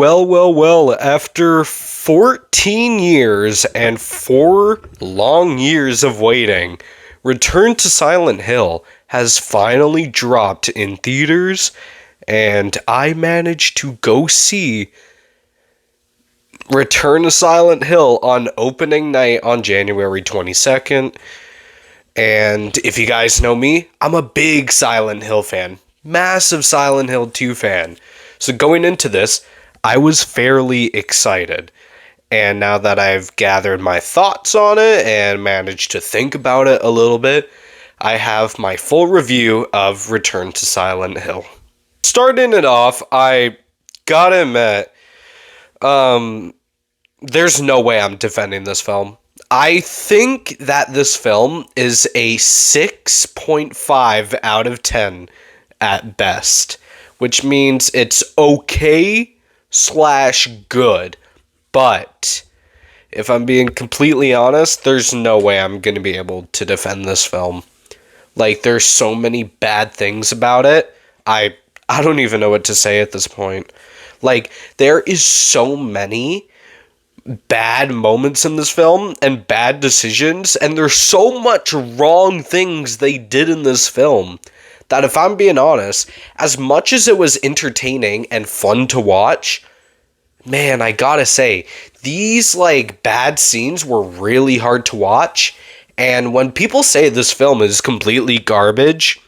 Well, after 14 years and 4 long years of waiting, Return to Silent Hill has finally dropped in theaters, and I managed to go see Return to Silent Hill on opening night on January 22nd. And if you guys know me, I'm a big Silent Hill fan. Massive Silent Hill 2 fan. So going into this, I was fairly excited. And now that I've gathered my thoughts on it and managed to think about it a little bit, I have my full review of Return to Silent Hill. Starting it off, I gotta admit, there's no way I'm defending this film. I think that this film is a 6.5 out of 10 at best, which means it's okay slash good. But if I'm being completely honest, there's no way I'm going to be able to defend this film. Like, there's so many bad things about it. I don't even know what to say at this point. Like, there is so many bad moments in this film and bad decisions, and there's so much wrong things they did in this film that, if I'm being honest, as much as it was entertaining and fun to watch, man, I gotta say, these bad scenes were really hard to watch. And when people say this film is completely garbage,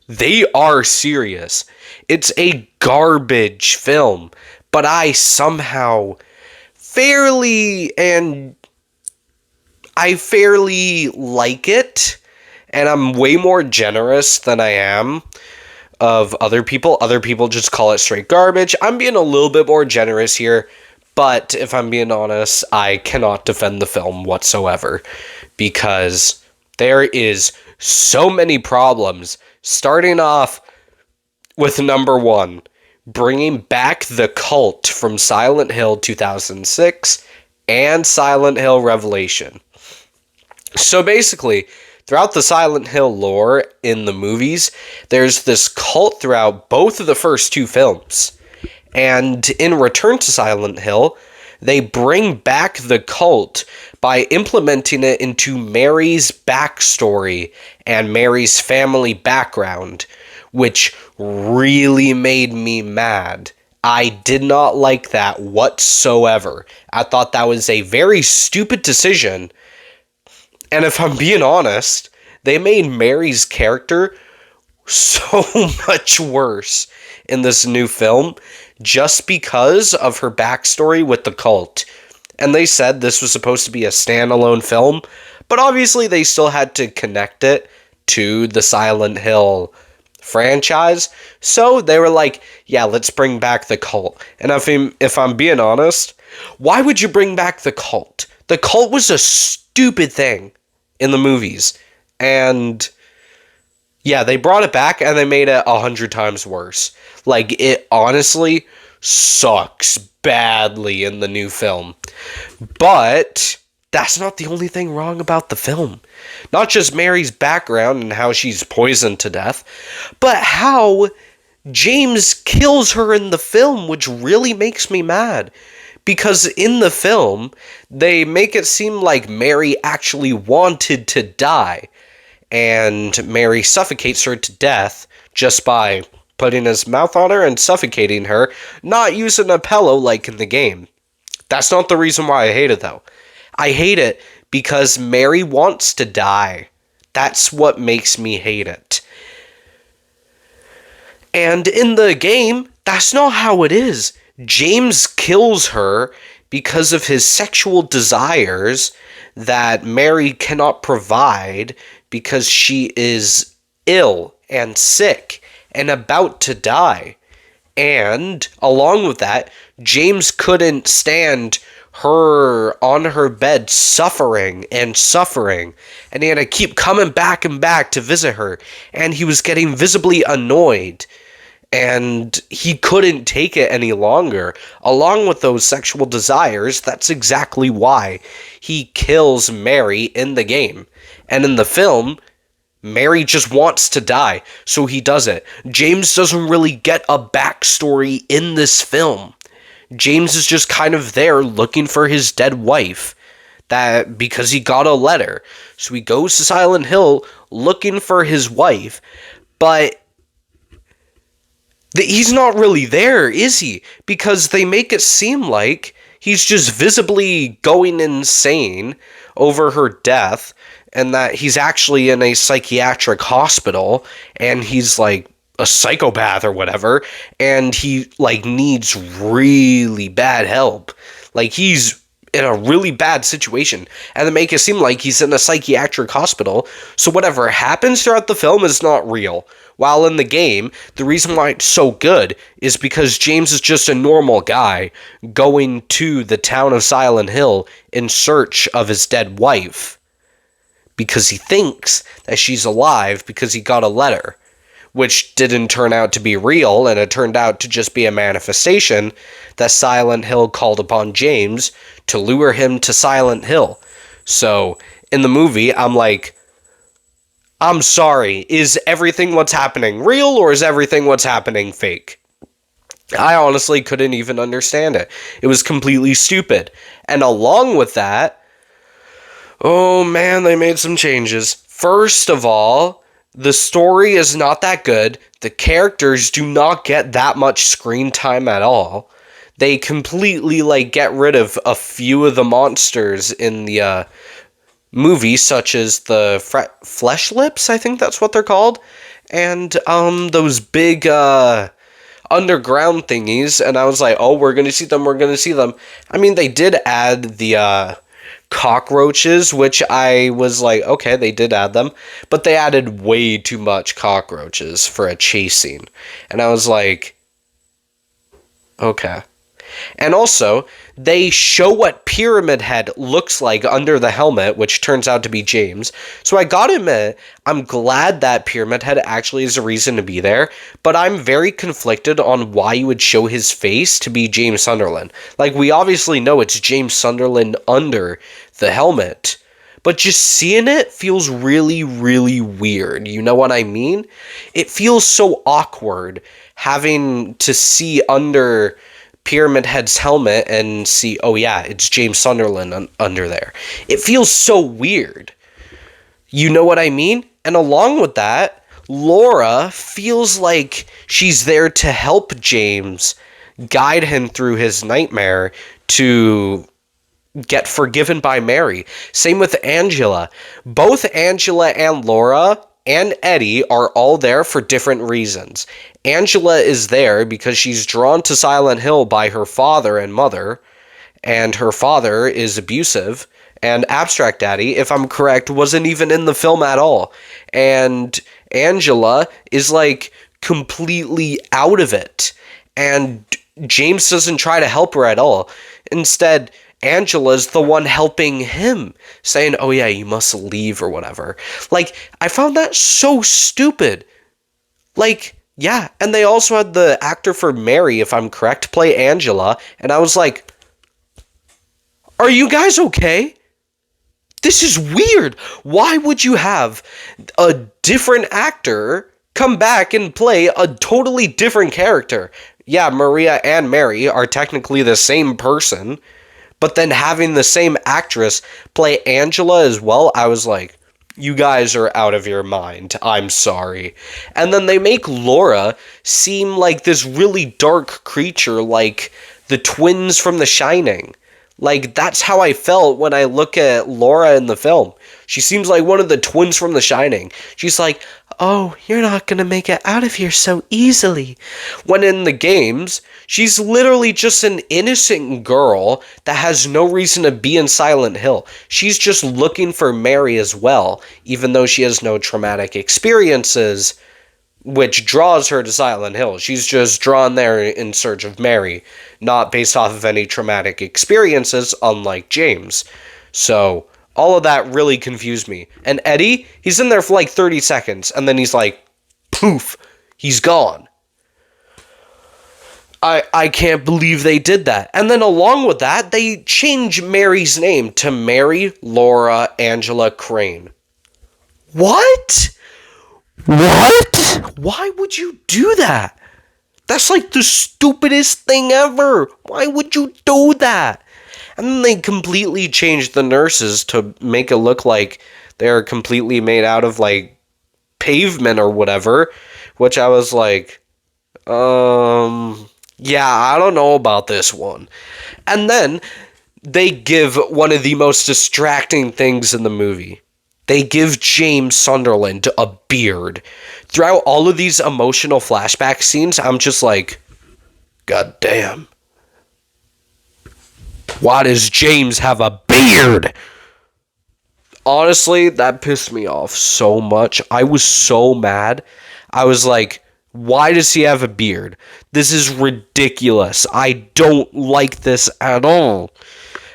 they are serious. It's a garbage film, but I somehow fairly like it, and I'm way more generous than I am of other people. Other people just call it straight garbage. I'm being a little bit more generous here, but if I'm being honest, I cannot defend the film whatsoever because there is so many problems, starting off with number one, bringing back the cult from Silent Hill 2006 and Silent Hill Revelation. So basically, throughout the Silent Hill lore in the movies, there's this cult throughout both of the first two films. And in Return to Silent Hill, they bring back the cult by implementing it into Mary's backstory and Mary's family background, which really made me mad. I did not like that whatsoever. I thought that was a very stupid decision. And if I'm being honest, they made Mary's character so much worse in this new film just because of her backstory with the cult. And they said this was supposed to be a standalone film, but obviously they still had to connect it to the Silent Hill franchise. So they were like, yeah, let's bring back the cult. And if I'm being honest, why would you bring back the cult? The cult was a stupid thing in the movies. And yeah, they brought it back and they made it 100 times worse. Like, it honestly sucks badly in the new film. But that's not the only thing wrong about the film. Not just Mary's background and how she's poisoned to death, but how James kills her in the film, which really makes me mad. Because in the film, they make it seem like Mary actually wanted to die. And Mary suffocates her to death just by putting his mouth on her and suffocating her, not using a pillow like in the game. That's not the reason why I hate it, though. I hate it because Mary wants to die. That's what makes me hate it. And in the game, that's not how it is. James kills her because of his sexual desires that Mary cannot provide because she is ill and sick and about to die. And along with that, James couldn't stand her on her bed suffering, and he had to keep coming back and back to visit her, and he was getting visibly annoyed, and he couldn't take it any longer. Along with those sexual desires, that's exactly why he kills Mary in the game. And in the film, Mary just wants to die, so he does it. James doesn't really get a backstory in this film. James is just kind of there looking for his dead wife, that because he got a letter. So he goes to Silent Hill looking for his wife, but he's not really there, is he? Because they make it seem like he's just visibly going insane over her death, and that he's actually in a psychiatric hospital, and he's like a psychopath or whatever, and he like needs really bad help. Like he's in a really bad situation, and they make it seem like he's in a psychiatric hospital. So whatever happens throughout the film is not real. While in the game, the reason why it's so good is because James is just a normal guy going to the town of Silent Hill in search of his dead wife, because he thinks that she's alive because he got a letter, which didn't turn out to be real, and it turned out to just be a manifestation that Silent Hill called upon James to lure him to Silent Hill. So, in the movie, I'm like, I'm sorry, is everything what's happening real, or is everything what's happening fake? I honestly couldn't even understand it. It was completely stupid. And along with that, oh man, they made some changes. First of all, the story is not that good. The characters do not get that much screen time at all. They completely get rid of a few of the monsters in the movie, such as the flesh lips, I think that's what they're called, and those big underground thingies. And I was like, oh, we're gonna see them. I mean, they did add the cockroaches, which I was like, okay, they did add them, but they added way too much cockroaches for a chase scene, and I was like, okay. And also, they show what Pyramid Head looks like under the helmet, which turns out to be James. So I gotta admit, I'm glad that Pyramid Head actually is a reason to be there, but I'm very conflicted on why you would show his face to be James Sunderland. Like, we obviously know it's James Sunderland under the helmet, but just seeing it feels really, really weird. You know what I mean? It feels so awkward having to see under Pyramid Head's helmet and see, oh yeah, it's James Sunderland under there. It feels so weird. You know what I mean? And along with that, Laura feels like she's there to help James guide him through his nightmare to get forgiven by Mary. Same with Angela. Both Angela and Laura and Eddie are all there for different reasons. Angela is there because she's drawn to Silent Hill by her father and mother, and her father is abusive, and Abstract Daddy, if I'm correct, wasn't even in the film at all. And Angela is completely out of it, and James doesn't try to help her at all. Instead, Angela's the one helping him, saying, oh yeah, you must leave or whatever. I found that so stupid. Yeah, and they also had the actor for Mary, if I'm correct, play Angela, and I was like, are you guys okay? This is weird. Why would you have a different actor come back and play a totally different character? Yeah, Maria and Mary are technically the same person, but then having the same actress play Angela as well, I was like, you guys are out of your mind. I'm sorry. And then they make Laura seem like this really dark creature, like the twins from The Shining. That's how I felt when I look at Laura in the film. She seems like one of the twins from The Shining. She's like, oh, you're not gonna make it out of here so easily. When in the games, she's literally just an innocent girl that has no reason to be in Silent Hill. She's just looking for Mary as well, even though she has no traumatic experiences, which draws her to Silent Hill. She's just drawn there in search of Mary, not based off of any traumatic experiences, unlike James. So all of that really confused me. And Eddie, he's in there for 30 seconds, and then he's like, poof, he's gone. I can't believe they did that. And then along with that, they change Mary's name to Mary Laura Angela Crane. What? What? Why would you do that? That's like the stupidest thing ever. Why would you do that? And then they completely changed the nurses to make it look like they're completely made out of like pavement or whatever, which I was like, yeah, I don't know about this one. And then they give one of the most distracting things in the movie. They give James Sunderland a beard. Throughout all of these emotional flashback scenes, I'm just like, God damn. Why does James have a beard? Honestly, that pissed me off so much. I was so mad. I was like, why does he have a beard? This is ridiculous. I don't like this at all.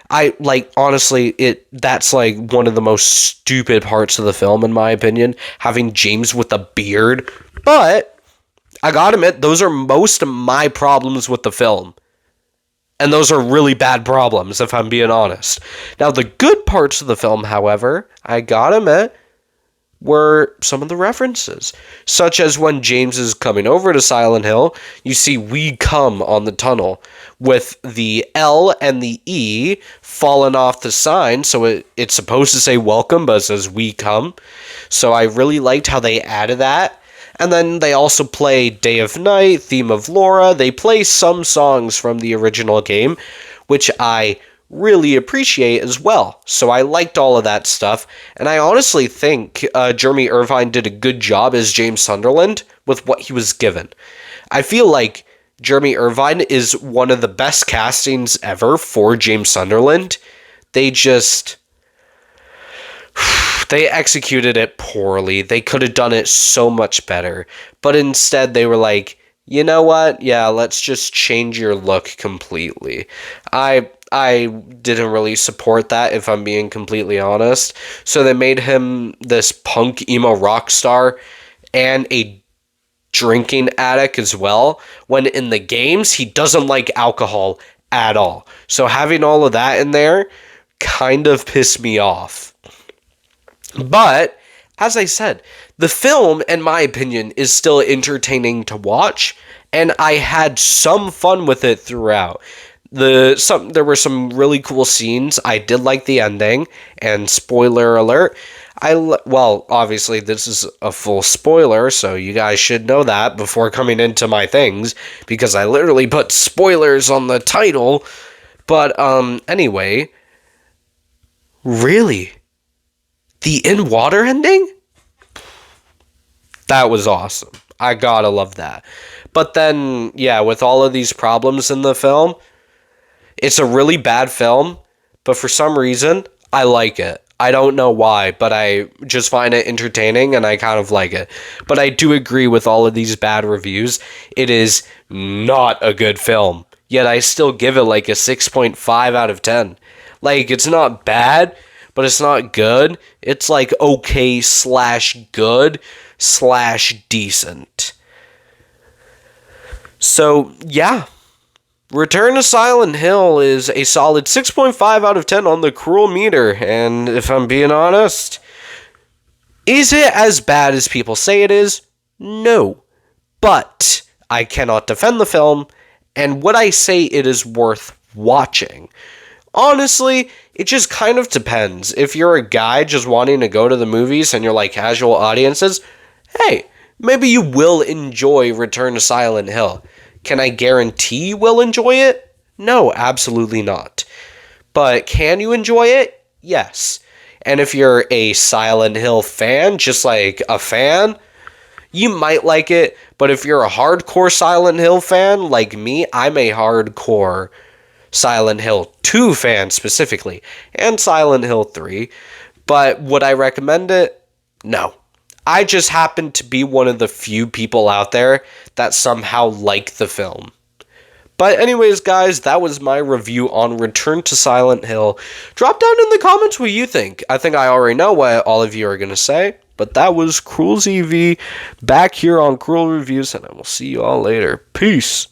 I like honestly that's like one of the most stupid parts of the film in my opinion, having James with a beard. But I gotta admit, those are most of my problems with the film. And those are really bad problems, if I'm being honest. Now, the good parts of the film, however, I gotta admit, were some of the references. Such as when James is coming over to Silent Hill, you see "We Come" on the tunnel, with the L and the E falling off the sign, so it's supposed to say "Welcome," but it says "We Come." So I really liked how they added that. And then they also play Day of Night, Theme of Laura. They play some songs from the original game, which I really appreciate as well. So I liked all of that stuff. And I honestly think Jeremy Irvine did a good job as James Sunderland with what he was given. I feel like Jeremy Irvine is one of the best castings ever for James Sunderland. They executed it poorly. They could have done it so much better. But instead, they were like, you know what? Yeah, let's just change your look completely. I didn't really support that, if I'm being completely honest. So they made him this punk emo rock star and a drinking addict as well, when in the games, he doesn't like alcohol at all. So having all of that in there kind of pissed me off. But, as I said, the film, in my opinion, is still entertaining to watch, and I had some fun with it throughout. There were some really cool scenes. I did like the ending, and spoiler alert, well, obviously this is a full spoiler, so you guys should know that before coming into my things, because I literally put spoilers on the title. But, anyway, really? The in-water ending? That was awesome. I gotta love that. But then, yeah, with all of these problems in the film, it's a really bad film, but for some reason, I like it. I don't know why, but I just find it entertaining and I kind of like it. But I do agree with all of these bad reviews. It is not a good film. Yet I still give it like a 6.5 out of 10. Like, it's not bad, but it's not good. It's like okay / good / decent. So, yeah. Return to Silent Hill is a solid 6.5 out of 10 on the cruel meter. And if I'm being honest, is it as bad as people say it is? No. But I cannot defend the film, and would I say it is worth watching? Honestly, it just kind of depends. If you're a guy just wanting to go to the movies and you're like casual audiences, hey, maybe you will enjoy Return to Silent Hill. Can I guarantee you will enjoy it? No, absolutely not. But can you enjoy it? Yes. And if you're a Silent Hill fan, just like a fan, you might like it. But if you're a hardcore Silent Hill fan, like me, I'm a hardcore Silent Hill 2 fan specifically, and Silent Hill 3, but would I recommend it? No. I just happen to be one of the few people out there that somehow like the film. But anyways, guys, that was my review on Return to Silent Hill. Drop down in the comments what you think. I think I already know what all of you are going to say, but that was Cruel ZV back here on Cruel Reviews, and I will see you all later. Peace.